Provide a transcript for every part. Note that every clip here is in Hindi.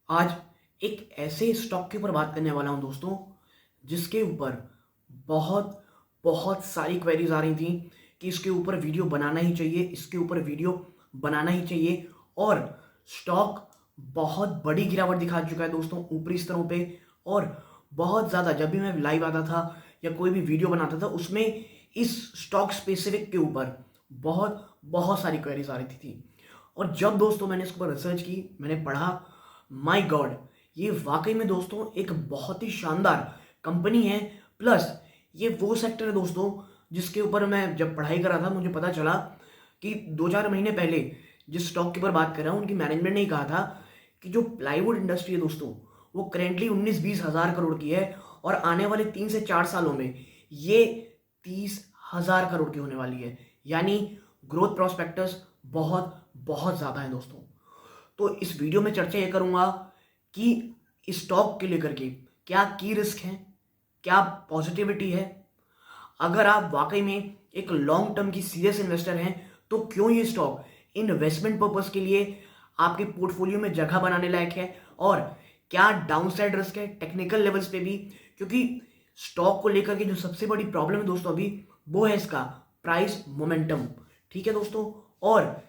आज एक ऐसे स्टॉक के ऊपर बात करने वाला हूं दोस्तों, जिसके ऊपर बहुत बहुत सारी क्वेरीज आ रही थी कि इसके ऊपर वीडियो बनाना ही चाहिए, इसके ऊपर वीडियो बनाना ही चाहिए। और स्टॉक बहुत बड़ी गिरावट दिखा चुका है दोस्तों ऊपरी स्तरों पे। और बहुत ज़्यादा जब भी मैं लाइव आता था या कोई भी वीडियो बनाता था उसमें इस स्टॉक स्पेसिफिक के ऊपर बहुत बहुत सारी क्वेरीज आ रही थी। और जब दोस्तों मैंने इसके ऊपर रिसर्च की, मैंने पढ़ा, माय गॉड, ये वाकई में दोस्तों एक बहुत ही शानदार कंपनी है। प्लस ये वो सेक्टर है दोस्तों जिसके ऊपर मैं जब पढ़ाई कर रहा था मुझे पता चला कि 2-4 महीने पहले जिस स्टॉक के ऊपर बात कर रहा हूँ उनकी मैनेजमेंट ने ही कहा था कि जो प्लाईवुड इंडस्ट्री है दोस्तों वो करेंटली 19-20 हज़ार करोड़ की है और आने वाले 3 से 4 सालों में ये 30 हज़ार करोड़ की होने वाली है। यानी ग्रोथ प्रोस्पेक्टस बहुत बहुत ज़्यादा है दोस्तों। तो इस वीडियो में चर्चा ये करूंगा कि इस स्टॉक के लेकर के क्या की रिस्क है, क्या पॉजिटिविटी है। अगर आप वाकई में एक लॉन्ग टर्म की सीरियस इन्वेस्टर हैं तो क्यों ये स्टॉक इन्वेस्टमेंट पर्पस के लिए आपके पोर्टफोलियो में जगह बनाने लायक है, और क्या डाउनसाइड रिस्क है टेक्निकल लेवल्स पे भी। क्योंकि स्टॉक को लेकर के जो सबसे बड़ी प्रॉब्लम है दोस्तों अभी वो है इसका प्राइस मोमेंटम। ठीक है दोस्तों, और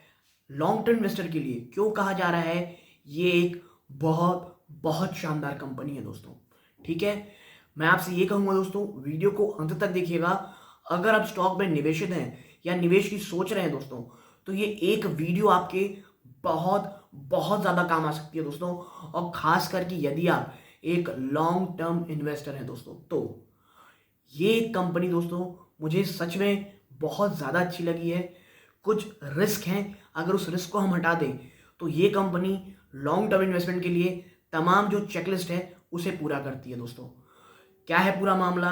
लॉन्ग टर्म इन्वेस्टर के लिए क्यों कहा जा रहा है ये एक बहुत बहुत शानदार कंपनी है दोस्तों। ठीक है, मैं आपसे ये कहूंगा दोस्तों वीडियो को अंत तक देखिएगा। अगर आप स्टॉक में निवेशित हैं या निवेश की सोच रहे हैं दोस्तों तो ये एक वीडियो आपके बहुत बहुत ज़्यादा काम आ सकती है दोस्तों। और खास करके यदि आप एक लॉन्ग टर्म इन्वेस्टर हैं दोस्तों तो ये कंपनी दोस्तों मुझे सच में बहुत ज़्यादा अच्छी लगी है। कुछ रिस्क हैं, अगर उस रिस्क को हम हटा दें तो ये कंपनी लॉन्ग टर्म इन्वेस्टमेंट के लिए तमाम जो चेकलिस्ट है उसे पूरा करती है दोस्तों। क्या है पूरा मामला,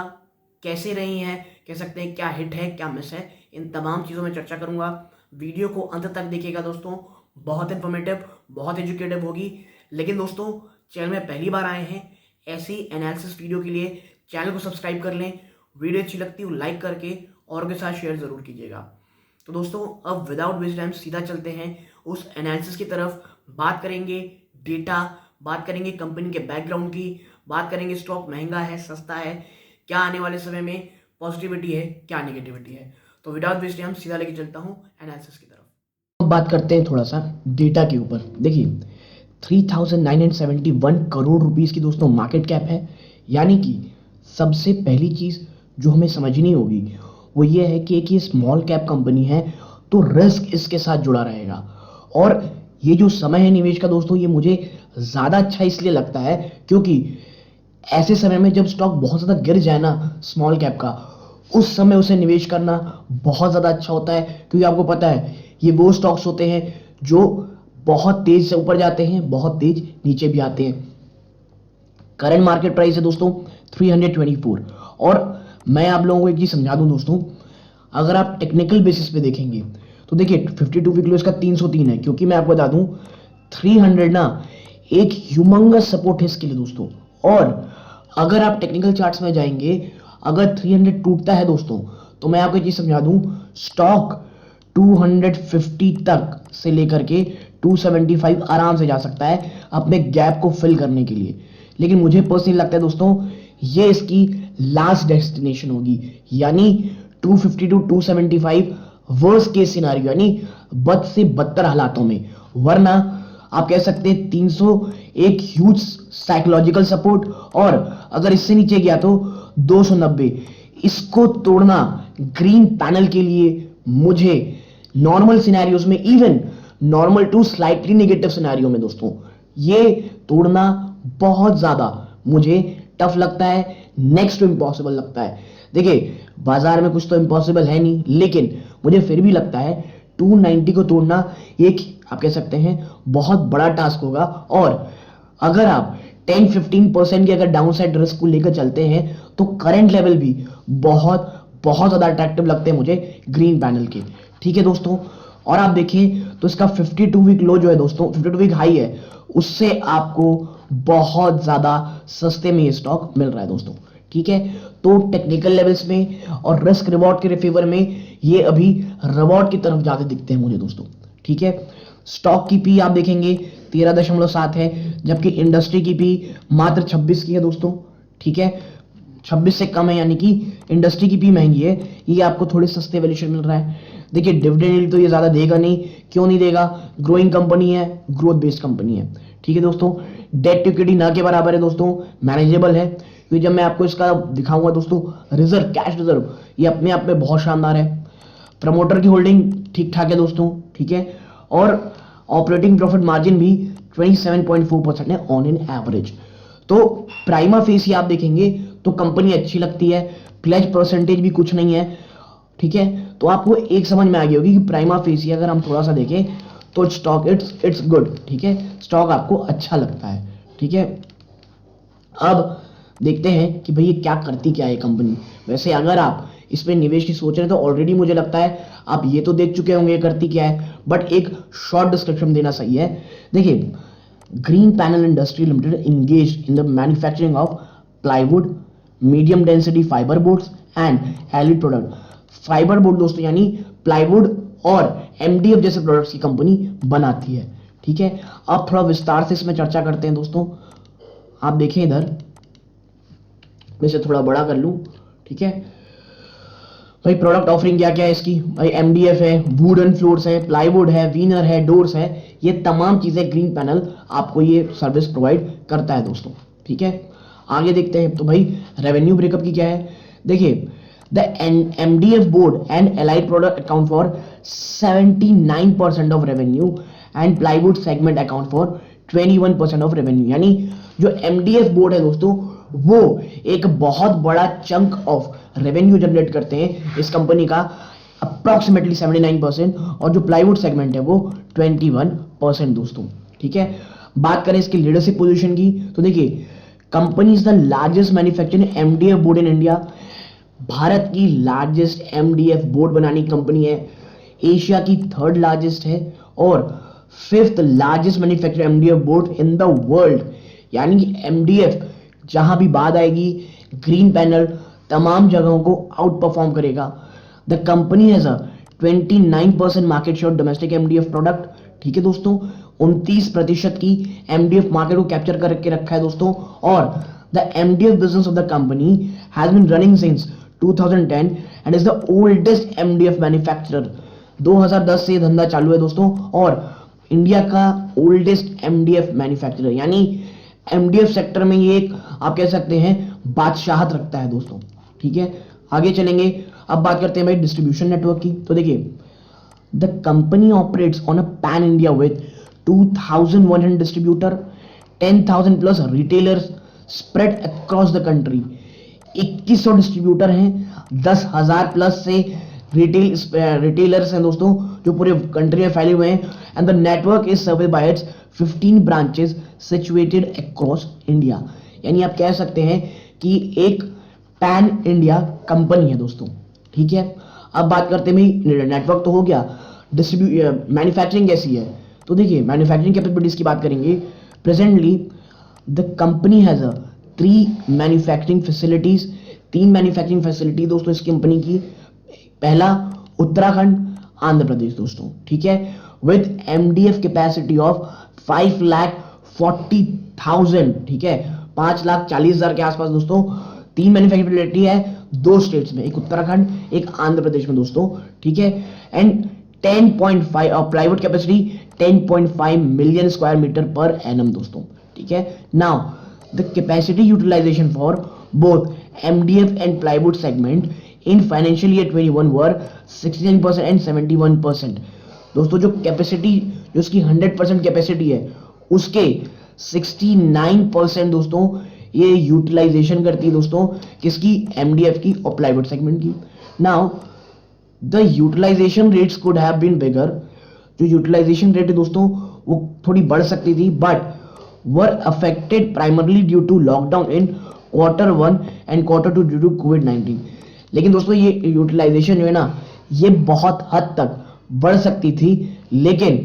कैसे रही हैं, कह सकते हैं क्या हिट है क्या मिस है, इन तमाम चीज़ों में चर्चा करूंगा। वीडियो को अंत तक देखिएगा दोस्तों, बहुत इन्फॉर्मेटिव बहुत एजुकेटिव होगी। लेकिन दोस्तों चैनल में पहली बार आए हैं ऐसी एनालिसिस वीडियो के लिए चैनल को सब्सक्राइब कर लें। वीडियो अच्छी लगती है लाइक करके और के साथ शेयर ज़रूर कीजिएगा। तो दोस्तों अब विदाउट वेस्ट टाइम सीधा चलते हैं उस एनालिसिस की तरफ। बात करेंगे डेटा, बात करेंगे कंपनी के बैकग्राउंड की, बात करेंगे स्टॉक महंगा है सस्ता है, क्या आने वाले समय में पॉजिटिविटी है क्या नेगेटिविटी है। तो विदाउट वेस्ट टाइम सीधा लेके चलता हूँ एनालिसिस की तरफ। अब बात करते हैं थोड़ा सा डेटा के ऊपर। देखिए 3971 करोड़ रुपीस की दोस्तों मार्केट कैप है। यानी कि सबसे पहली चीज़ जो हमें समझनी होगी वो ये है कि एक ये स्मॉल कैप कंपनी है तो रिस्क इसके साथ जुड़ा रहेगा। और ये जो समय है निवेश का दोस्तों ये मुझे ज़्यादा अच्छा इसलिए लगता है क्योंकि ऐसे समय में जब स्टॉक बहुत ज़्यादा गिर जाए ना स्मॉल कैप का, उस समय उसे निवेश करना बहुत ज़्यादा अच्छा होता है। क्योंकि आपको पता है ये वो स्टॉक्स होते हैं जो बहुत तेज से ऊपर जाते हैं, बहुत तेज नीचे भी आते हैं। करंट मार्केट प्राइस है दोस्तों 324। और मैं आप लोगों को एक चीज़ समझा दूं दोस्तों, अगर आप टेक्निकल बेसिस पे देखेंगे तो देखिए 52 वीक लो इसका 303 है। क्योंकि मैं आपको बता दूं 300 ना एक ह्यूमंगस सपोर्ट है इसके लिए दोस्तों। और अगर आप टेक्निकल चार्ट्स में जाएंगे, अगर 300 टूटता है दोस्तों तो मैं आपको एक चीज़ समझा दूं, स्टॉक 250 तक से लेकर के 275 आराम से जा सकता है अपने गैप को फिल करने के लिए। लेकिन मुझे पर्सनली लगता है दोस्तों ये इसकी लास्ट डेस्टिनेशन होगी। यानी 250 टू 275 वर्स्ट केस सिनारियो, यानी बद से बदतर हालातों में। वरना आप कह सकते हैं 300 एक ह्यूज साइकोलॉजिकल सपोर्ट, और अगर इससे नीचे गया तो 290। इसको तोड़ना ग्रीन पैनल के लिए मुझे नॉर्मल सिनेरियोज में, even normal to slightly negative scenario में दोस्तों ये तोड़ना बहुत ज्यादा मुझे टफ लगता है, नेक्स्ट टू इम्पॉसिबल लगता है। देखिए बाजार में कुछ तो इम्पॉसिबल है नहीं, लेकिन मुझे फिर भी लगता है 290 को तोड़ना एक आप कह सकते हैं बहुत बड़ा टास्क होगा। और अगर आप 10-15% के अगर डाउनसाइड रिस्क को लेकर चलते हैं तो करंट लेवल भी बहुत बहुत ज्यादा अट्रैक्टिव लगते हैं मुझे ग्रीन पैनल के। ठीक है दोस्तों, और आप देखें तो इसका 52 वीक लो जो है दोस्तों, 52 वीक हाई है, उससे आपको बहुत ज्यादा सस्ते में ये स्टॉक मिल रहा है दोस्तों। ठीक है, तो टेक्निकल लेवल्स में और रिस्क रिवॉर्ड के फेवर में ये अभी रिवॉर्ड की तरफ ज्यादा दिखते हैं मुझे दोस्तों। ठीक है, स्टॉक की पी आप देखेंगे 13.7 है, जबकि इंडस्ट्री की पी मात्र 26 की है दोस्तों। ठीक है, 26 से कम है, यानी कि इंडस्ट्री की पी महंगी है, ये आपको थोड़ी सस्ते वैल्यूएशन मिल रहा है। देखिए डिविडेंड तो ये ज्यादा देगा नहीं, क्यों नहीं देगा, ग्रोइंग कंपनी है, ग्रोथ बेस्ड कंपनी है। ठीक है दोस्तों, डेट टू इक्विटी ना के बराबर है दोस्तों, मैनेजेबल है। क्योंकि जब मैं आपको इसका दिखाऊंगा दोस्तों, रिजर्व, कैश रिजर्व, ये अपने आप में बहुत शानदार है। प्रमोटर की होल्डिंग ठीक ठाक है दोस्तों। ठीक है, और ऑपरेटिंग प्रॉफिट मार्जिन भी 27.4% है ऑन एन एवरेज। तो प्राइमा फेसी आप देखेंगे तो कंपनी अच्छी लगती है, प्लेज परसेंटेज भी कुछ नहीं है। ठीक है, तो आपको एक समझ में आ गई होगी कि प्राइमा फेसी अगर हम थोड़ा सा देखें तो स्टॉक इट्स गुड। ठीक है, स्टॉक आपको अच्छा लगता है। ठीक है, अब देखते हैं कि भाई ये क्या करती क्या है कंपनी। वैसे अगर आप इसमें निवेश की सोच रहे हैं तो ऑलरेडी मुझे लगता है आप ये तो देख चुके होंगे करती क्या है, बट एक शॉर्ट डिस्क्रिप्शन देना सही है। देखिए, Green Panel Industry Limited engage in the manufacturing of plywood, medium density fibre boards and allied product. Fibre board दोस्तों यानी प्लाईवुड और एमडीएफ जैसे प्रोडक्ट्स की कंपनी बनाती है। ठीक है, अब थोड़ा विस्तार से इसमें चर्चा करते हैं दोस्तों। आप देखें इधर, मैं इसे थोड़ा बड़ा कर लूं। ठीक है भाई, प्रोडक्ट ऑफरिंग क्या क्या है इसकी, भाई एमडीएफ है, वुडन फ्लोर्स है, प्लाईवुड है, वीनर है, डोर्स है, ये तमाम चीजें ग्रीन पैनल आपको ये सर्विस प्रोवाइड करता है दोस्तों। ठीक है, आगे देखते हैं। तो भाई रेवेन्यू ब्रेकअप की क्या है, देखिए the MDF board and allied product account for 79% of revenue and plywood segment account for 21% of revenue. यानी जो एमडीएफ बोर्ड है दोस्तों, वो एक बहुत बड़ा चंक ऑफ रेवेन्यू जनरेट करते हैं इस कंपनी का, अप्रॉक्सीमेटली 79%, और जो प्लाईवुड सेगमेंट है वो 21% दोस्तों। ठीक है, बात करें इसकी लीडरशिप पोजीशन की, तो देखिए company is the largest manufacturing MDF board in India, Bharat की लार्जेस्ट एमडीएफ बोर्ड बनाने की कंपनी है, एशिया की थर्ड लार्जेस्ट है, और fifth largest manufacture MDF board in the world. यानी कि एमडीएफ जहां भी बात आएगी, ग्रीन पैनल तमाम जगहों को आउट परफॉर्म करेगा। The company has a 29% market share domestic MDF product. ठीक है दोस्तों, 29% की एमडीएफ मार्केट को कैप्चर करके रखा है दोस्तों। और the MDF business of the company has been running since 2010 and is the oldest MDF manufacturer. 2010 से ये धंधा चालू है दोस्तों, और इंडिया का ओल्डेस्ट एमडीएफ मैन्युफैक्चरर, यानी एमडीएफ सेक्टर में ये एक आप कह सकते हैं बादशाहत रखता है दोस्तों। ठीक है, आगे चलेंगे। अब बात करते हैं भाई डिस्ट्रीब्यूशन नेटवर्क की। तो देखिए the company operates on a pan India with 2100 distributor, 10,000 plus retailers spread across the country. 2100 distributor हैं, 10,000 प्लस से रिटेलर्स हैं दोस्तों जो पूरे कंट्री में फैले हुए हैं, and the network is served bye it's 15 branches situated across India. यानी आप कह सकते हैं कि एक पैन इंडिया कंपनी है दोस्तों। ठीक है, अब बात करते हैं भाई नेटवर्क तो हो गया, मैन्युफैक्चरिंग कैसी है, तो देखिए मैन्युफैक्चरिंग कैपेबिलिटीज की बात करेंगे। Presently the company has a 3 manufacturing facilities, 3 manufacturing facility दोस्तों इस कंपनी की। पहला उत्तराखंड, आंध्र प्रदेश दोस्तों। ठीक है, विद एमडीएफ कैपेसिटी ऑफ 5,40,000। ठीक है, 5,40,000 के आसपास दोस्तों 3 मैन्युफैक्चरिंग फैसिलिटी है 2 स्टेट्स में, एक उत्तराखंड एक आंध्र प्रदेश में दोस्तों। ठीक है, एंड 10.5 और private capacity 10.5 million square metre per annum दोस्तों। ठीक है, now the capacity utilisation for both MDF and plywood segment in financial year 21 were 69% and 71%। दोस्तों जो कैपेसिटी, जो उसकी 100% कैपेसिटी है, उसके 69% दोस्तों ये यूटिलाइजेशन करती है दोस्तों, किसकी, एमडीएफ की और प्लाईवुड सेगमेंट की। Now the utilisation rates could have been bigger, जो यूटिलाइजेशन रेट है दोस्तों वो थोड़ी बढ़ सकती थी, but were affected primarily due to lockdown in Q1 and Q2 due to कोविड-19। लेकिन दोस्तों ये यूटिलाइजेशन जो है ना, ये बहुत हद तक बढ़ सकती थी, लेकिन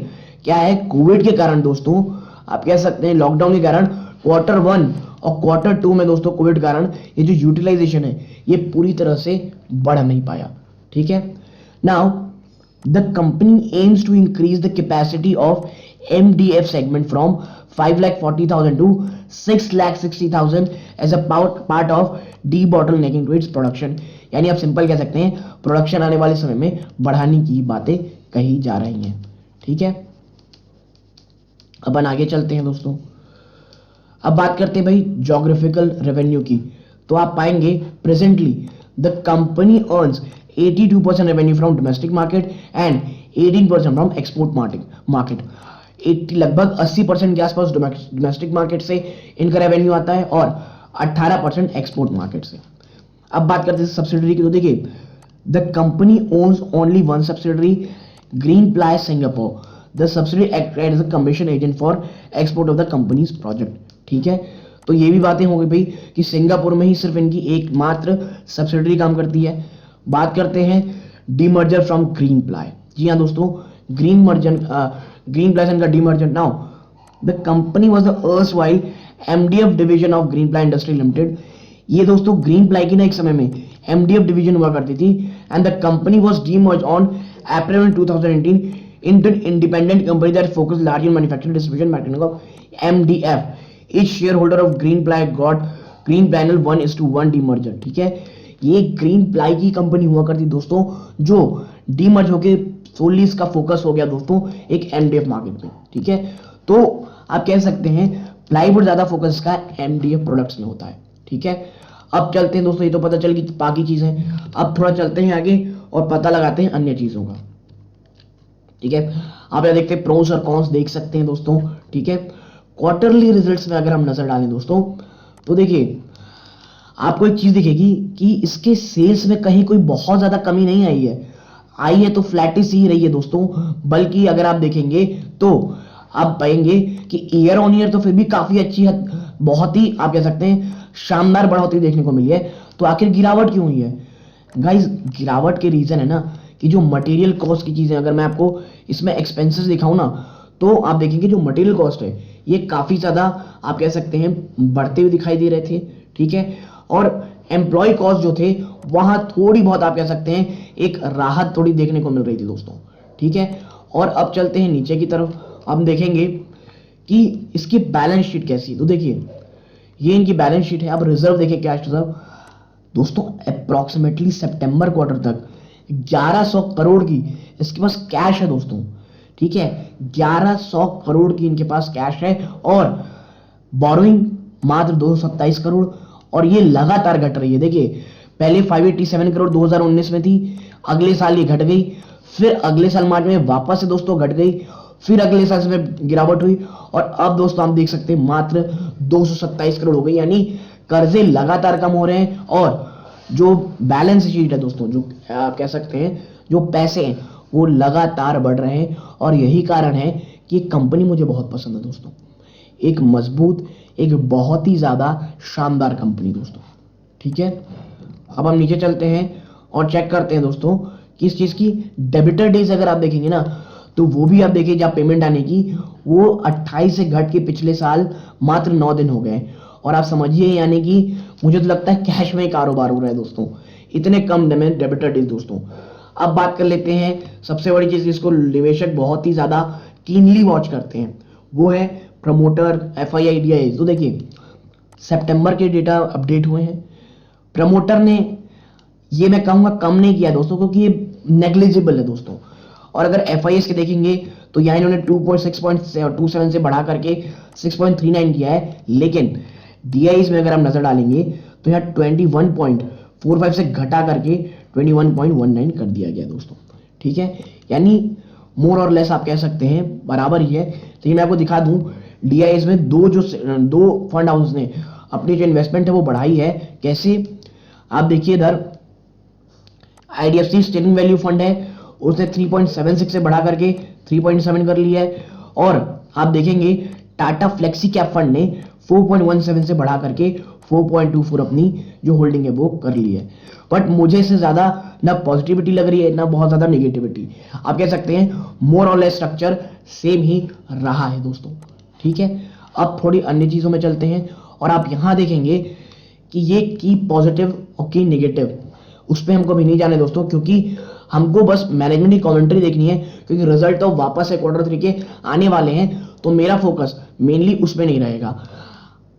क्या है, कोविड के कारण दोस्तों, आप कह सकते हैं लॉकडाउन के कारण Q1 और Q2 में दोस्तों कोविड के कारण ये जो यूटिलाइजेशन है ये पूरी तरह से बढ़ नहीं पाया। ठीक है, now The company aims to increase the capacity of MDF segment from 5,40,000 to 6,60,000 as a part of debottlenecking to its production. यानी आप सिंपल कह सकते हैं प्रोडक्शन आने वाले समय में बढ़ाने की बातें कही जा रही हैं। ठीक है, अपन आगे चलते हैं दोस्तों। अब बात करते हैं भाई जोग्राफिकल रेवेन्यू की, तो आप पाएंगे presently the company earns 82% revenue from domestic market and 18% from export market. लगभग 80% के आसपास डोमेस्टिक मार्केट से इनका रेवेन्यू आता है और 18% एक्सपोर्ट मार्केट से। अब बात करते हैं सब्सिडरी की, तो देखिए the company owns only one subsidiary, Green Ply Singapore. The subsidiary act as a commission agent for export of the company's project. ठीक है, तो ये भी बातें हो गई भाई कि सिंगापुर में ही सिर्फ इनकी एकमात्र सब्सिडरी काम करती है। बात करते हैं डीमर्जर फ्रॉम ग्रीन प्लाई। जी हाँ दोस्तों, ग्रीन प्लाई से इनका demerger. Now the company was the erstwhile MDF division of Green Ply Industry Limited. ये दोस्तों ग्रीन प्लाई की ना एक समय में एमडीएफ डिवीजन हुआ करती थी and the company was demerge on April 2018 into an independent company that focused largely on manufacturing, distribution, marketing of MDF. Each shareholder of Green Ply got Green Panel 1:1 demerger. ठीक है, ये ग्रीन प्लाई की कंपनी हुआ करती दोस्तों, जो डीमर्ज होके सोली इसका फोकस हो गया दोस्तों एक एमडीएफ मार्केट पे। ठीक है, तो आप कह सकते हैं प्लाईवुड ज्यादा फोकस का एमडीएफ प्रोडक्ट्स में होता है। ठीक है, अब चलते हैं दोस्तों, ये तो पता चल कि बाकी चीजें, अब थोड़ा चलते हैं आगे और पता लगाते हैं अन्य चीजों का। ठीक है, आप यहां देखते हैं प्रोस और कॉन्स देख सकते हैं दोस्तों। ठीक है, क्वार्टरली रिजल्ट्स में अगर हम नजर डालें दोस्तों, तो देखिए आपको एक चीज दिखेगी कि इसके सेल्स में कहीं कोई बहुत ज्यादा कमी नहीं आई है तो फ्लैटिस ही रही है दोस्तों। बल्कि अगर आप देखेंगे तो आप पाएंगे कि ईयर ऑन ईयर तो फिर भी काफी अच्छी है, बहुत ही आप कह सकते हैं शानदार बढ़ोतरी देखने को मिली है। तो आखिर गिरावट क्यों हुई है गाइस? गिरावट के रीजन है ना कि जो मटेरियल कॉस्ट की चीजें, अगर मैं आपको इसमें एक्सपेंसेस दिखाऊं ना, तो आप देखेंगे जो मटेरियल कॉस्ट है ये काफी ज्यादा आप कह सकते हैं बढ़ते हुए दिखाई दे रहे थे। ठीक है, और एम्प्लॉय कॉस्ट जो थे वहां थोड़ी बहुत आप कह सकते हैं एक राहत थोड़ी देखने को मिल रही थी दोस्तों। ठीक है, और अब चलते हैं नीचे की तरफ, हम देखेंगे कि इसकी बैलेंस शीट कैसी है। तो देखिए ये इनकी बैलेंस शीट है। अब रिजर्व देखिए, कैश रिजर्व दोस्तों अप्रोक्सीमेटली सितंबर क्वार्टर तक 1100 करोड़ की इसके पास कैश है दोस्तों। ठीक है, 1100 करोड़ की इनके पास कैश है और बोरोइंग मात्र 227 करोड़, और ये लगातार घट रही है। देखिए पहले 587 करोड़ 2019 में थी, अगले साल ये घट गई, फिर अगले साल मार्च में वापस से दोस्तों घट गई, फिर अगले साल में गिरावट हुई और अब दोस्तों आप देख सकते हैं मात्र 227 करोड़ हो गई। यानी कर्जे लगातार कम हो रहे हैं और जो बैलेंस शीट है दोस्तों, जो आप कह सकते हैं जो पैसे हैं वो लगातार बढ़ रहे हैं। और यही कारण है कि कंपनी मुझे बहुत पसंद है दोस्तों, एक मजबूत, एक बहुत ही ज्यादा शानदार कंपनी दोस्तों। ठीक है, अब हम नीचे चलते हैं और चेक करते हैं दोस्तों कि इस चीज की डेबिटर डेज अगर आप देखेंगे ना, तो वो भी आप देखिए जब पेमेंट आने की वो 28 से घट के पिछले साल मात्र 9 दिन हो गए। और आप समझिए यानी कि मुझे तो लगता है कैश में कारोबार हो रहा है दोस्तों, इतने कम दिन में डेबिटर डेज दोस्तों। अब बात कर लेते हैं सबसे बड़ी चीज जिसको निवेशक बहुत ही ज्यादा कीनली वॉच करते हैं, वो है प्रमोटर एफआईआई डीआई। तो देखिए सितंबर के डेटा अपडेट हुए हैं, प्रमोटर ने ये मैं कहूंगा कम नहीं किया दोस्तों, क्योंकि ये नेग्लिजिबल है दोस्तों। और अगर एफआईएस के देखेंगे तो यहाँ इन्होंने 2.627 से बढ़ा करके 6.39 किया है, लेकिन डीआईएस में अगर हम नजर डालेंगे तो यहाँ 21.45 से घटा करके 21.19 कर दिया गया दोस्तों। ठीक है, यानी मोर और लेस आप कह सकते हैं बराबर ही है। तो ये मैं आपको दिखा दूं, डीआईएस में दो फंड हाउस ने अपनी जो इन्वेस्टमेंट है वो बढ़ाई है। कैसे? आप देखिए इधर आईडीएफसी स्टेलिंग वैल्यू फंड है, उसने 3.76 से बढ़ा करके 3.7 कर लिया है। और आप देखेंगे टाटा फ्लेक्सी कैप फंड ने 4.17 से बढ़ा करके 4.24 अपनी जो होल्डिंग है वो कर ली है। बट मुझे इससे ज्यादा ना पॉजिटिविटी लग रही है ना बहुत ज्यादा नेगेटिविटी। आप कह सकते हैं मोर और लेस स्ट्रक्चर सेम ही रहा है दोस्तों। ठीक है, अब थोड़ी अन्य चीजों में चलते हैं और आप यहां देखेंगे कि ये की पॉजिटिव और की नेगेटिव, उस पर हम कभी नहीं जाने दोस्तों, क्योंकि हमको बस मैनेजमेंट की कमेंट्री देखनी है, क्योंकि रिजल्ट तो वापस से Q3 के आने वाले हैं, तो मेरा फोकस मेनली उसमें नहीं रहेगा।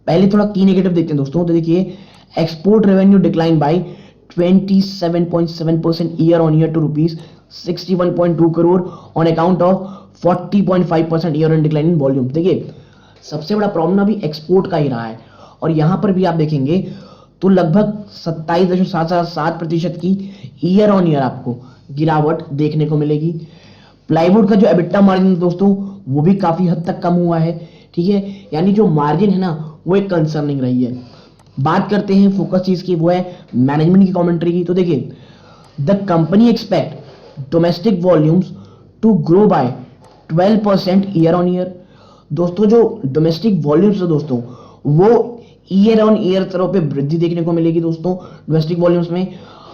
पहले थोड़ा की नेगेटिव देखते हैं दोस्तों। तो देखिए, export revenue decline by 27.7% year on year to rupees 61.2 crore on account of 40.5% year on decline in volume. देखिए, सबसे बड़ा प्रॉब्लम अभी एक्सपोर्ट का ही रहा है, और यहां पर भी आप देखेंगे तो लगभग 27.7% की ईयर ऑन ईयर आपको गिरावट देखने को मिलेगी। प्लाईवुड का जो एबिटा मार्जिन दोस्तों वो भी काफी हद तक कम हुआ है, ठीक है, यानी जो मार्जिन है ना वो एक कंसर्निंग रही है। बात करते हैं फोकस चीज की, वो है मैनेजमेंट की कमेंट्री की। तो देखिए, the company expect domestic volumes to grow by 12% year on year. दोस्तों, जो डोमेस्टिक वॉल्यूम्स है दोस्तों वो ईयर ऑन ईयर तरह पे वृद्धि देखने को मिलेगी दोस्तों डोमेस्टिक वॉल्यूम्स में।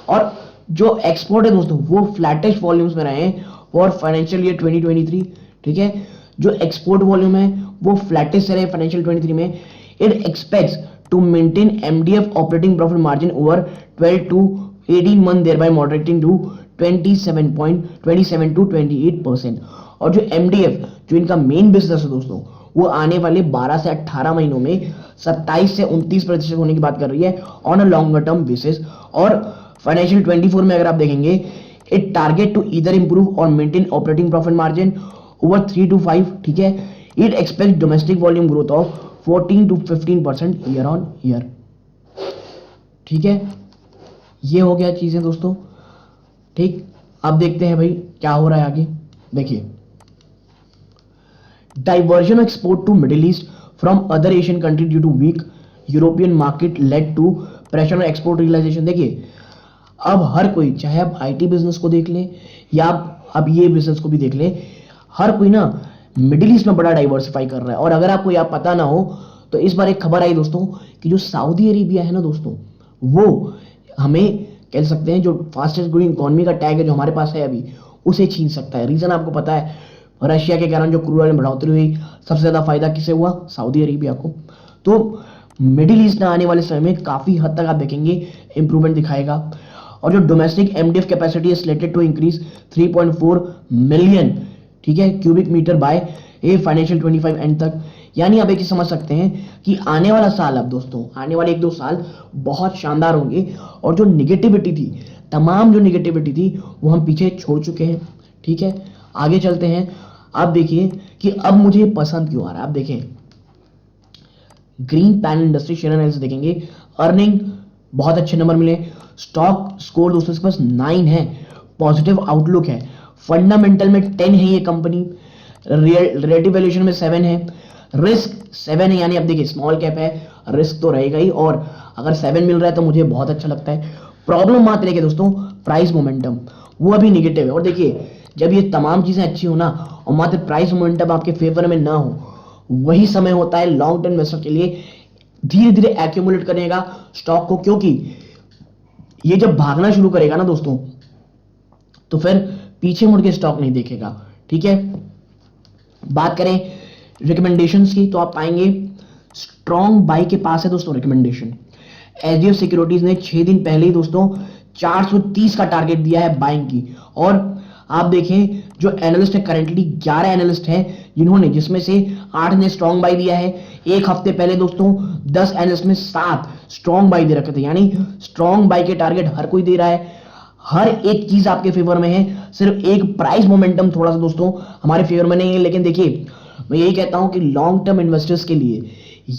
और जो एक्सपोर्ट है दोस्तों वो फ्लैटिश वॉल्यूम्स में रहे फॉर फाइनेंशियल ईयर 2023, ठीक है। जो एक्सपोर्ट वॉल्यूम है वो फ्लैटिश रहे फाइनेंशियल 23 में। It expects to maintain MDF operating profit margin over 12 to 18 month, thereby moderating to 27 to 28%। और जो एमडीएफ जो इनका मेन बिजनेस है दोस्तों वो आने वाले 12 से 18 महीनों में 27 से 29% होने की बात कर रही है on a longer term basis. और फाइनेंशियल 24 में अगर आप देखेंगे, it target to either improve or maintain operating profit margin over 3 to 5, ठीक है। It expect domestic volume growth of 14 to 15% year on year, ठीक है। ये हो गया चीजें दोस्तों, ठीक। अब देखते हैं भाई क्या हो रहा है आगे। देखिए, diversion of export to Middle East from other Asian countries due to weak European market led to pressure on export realization। देखिए, अब हर कोई, चाहे आप आईटी बिजनेस को देख लें या आप अब ये बिजनेस को भी देख लें, हर कोई ना मिडिल ईस्ट में बड़ा डाइवर्सिफाई कर रहा है। और अगर आपको यह पता ना हो तो इस बार एक खबर आई दोस्तों कि जो सऊदी अरेबिया है ना दोस्तों, वो हमें कह सकते हैं जो फास्टेस्ट ग्रोइंग इकोनॉमी का टैग है जो हमारे पास है अभी, उसे छीन सकता है। रीजन आपको पता है, रशिया के कारण जो क्रूड ऑयल में बढ़ोतरी हुई, सबसे ज्यादा फायदा किसे हुआ? सऊदी अरेबिया को। तो मिडिल ईस्ट में आने वाले समय में काफी हद तक आप देखेंगे इंप्रूवमेंट दिखाएगा। और जो डोमेस्टिक एमडीएफ कैपेसिटी है स्लेटेड टू इंक्रीज 3.4 मिलियन, ठीक है, cubic metre by a financial 25 end तक। यानी आप एक चीज समझ सकते हैं कि आने वाला साल, अब दोस्तों आने वाले 1-2 साल बहुत शानदार होंगे। और जो निगेटिविटी थी, तमाम जो निगेटिविटी थी वो हम पीछे छोड़ चुके हैं, ठीक है। आगे चलते हैं। आप देखिए कि अब मुझे पसंद क्यों आ रहा है। आप देखें, green Panel industry share analysis देखेंगे, अर्निंग बहुत अच्छे नंबर मिले, स्टॉक स्कोर दोस्तों के पास 9 है, पॉजिटिव आउटलुक है, फंडामेंटल में 10 है ये कंपनी, रिलेटिव वैल्यूएशन में 7 है, रिस्क 7 है। यानी अब देखिए स्मॉल कैप है, रिस्क तो रहेगा ही, और अगर 7 मिल रहा है तो मुझे बहुत अच्छा लगता है। प्रॉब्लम मात्र देखिए दोस्तों, प्राइस मोमेंटम वो अभी निगेटिव है। और देखिए, जब ये तमाम चीजें अच्छी हो ना और मात्र प्राइस मोमेंटम आपके फेवर में ना हो, वही समय होता है लॉन्ग टर्म इन्वेस्टर के लिए धीरे धीरे एक्यूमुलेट करने का स्टॉक को। क्योंकि ये जब भागना शुरू करेगा ना दोस्तों, तो फिर पीछे मुड़ के स्टॉक नहीं देखेगा, ठीक है। बात करें रिकमेंडेशंस की, तो आप पाएंगे स्ट्रॉन्ग बाई के पास है दोस्तों रिकमेंडेशन। एचडीएफ सिक्योरिटीज ने 6 दिन पहले ही दोस्तों 430 का टारगेट दिया है बाइंग की। और आप देखें जो एनालिस्ट है, करंटली 11 एनालिस्ट हैं जिन्होंने, जिसमें से 8 ने स्ट्रॉन्ग बाई दिया है। एक हफ्ते पहले दोस्तों 10 एनालिस्ट में 7 स्ट्रॉन्ग बाई दे रखे थे। यानी स्ट्रॉन्ग बाई के टारगेट हर कोई दे रहा है, हर एक चीज आपके फेवर में है, सिर्फ एक प्राइस मोमेंटम थोड़ा सा दोस्तों हमारे फेवर में नहीं है। लेकिन देखिए, मैं यही कहता हूं कि लॉन्ग टर्म इन्वेस्टर्स के लिए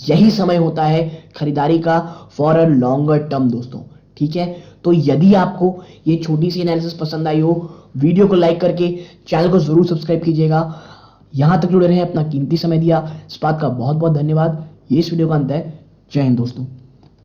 यही समय होता है खरीदारी का फॉर अ लॉन्गर टर्म दोस्तों, ठीक है। तो यदि आपको ये छोटी सी एनालिसिस पसंद आई हो, वीडियो को लाइक करके चैनल को जरूर सब्सक्राइब कीजिएगा। यहां तक जुड़े रहे, अपना कीमती समय दिया, इस बात का बहुत बहुत धन्यवाद। ये इस वीडियो का अंत है। जय हिंद दोस्तों।